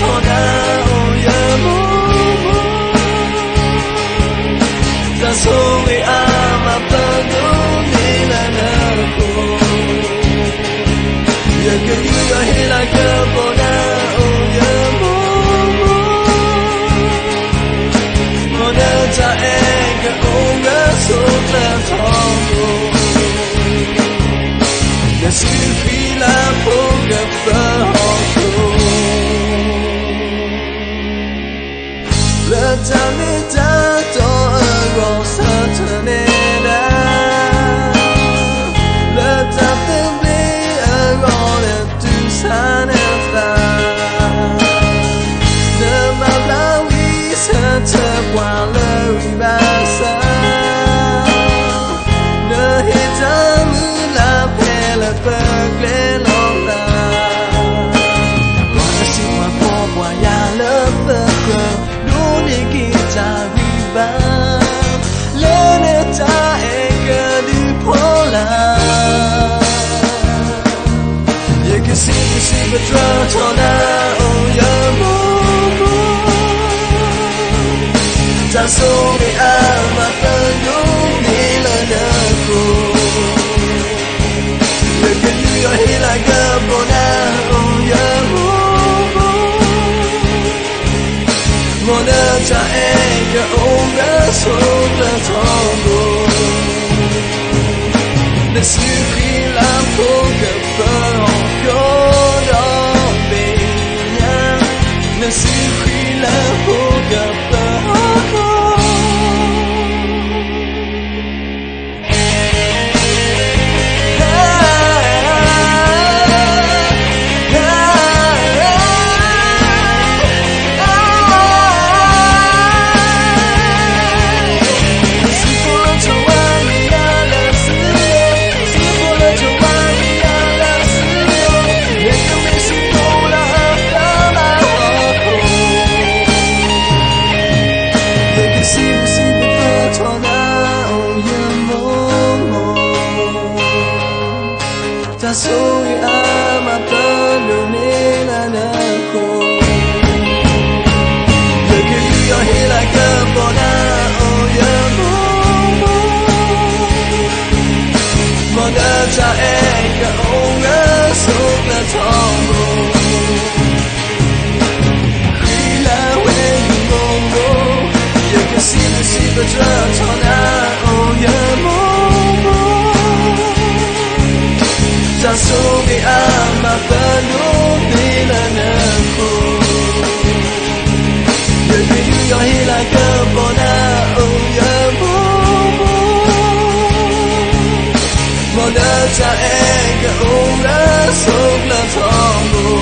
cho nào giờ mù ra số người mà ta đúng đi là nào giờ cứ như vậy là cơ bộ nào giờ mù đã cha em cái ôm gỡ xuống là thòng để suy khi là phố gặp vợ họ lỡ cha mẹ cha cho rồi sao trở nên đã lỡ cha từng đi ở rồi để tu sa nên ta nỡ mà lao ý sẽ trở qua lời ba sa nỡ hết cha mưa là phê là phật lên lòng ta qua sinh hoạt qua qua nhà lớp phật ta riba lene ta eka di pola ye kisi betra chona oh ya mo ta so mi ama ta no ni la na ko ye ke you yo hi la ga bona oh ya mo Mona cha em cái ôm đã xuống là thòng để suy khi làm phố gặp vợ họ có đó về nhà để suy khi làm phố gặp vợ họ có ta số người mà ta lưu nên là nako giờ kia yêu hay là cơ bỏ na oh yeah mo đã cha em cả ông đã sống là thòng khi là quên mong mong giờ kia xin và cho na oh yeah ta số người mà ta đúng đi là nako giờ thì yêu hay là cơ bỏ na oh yeah mo đã cha em cả ông đã sống là thòng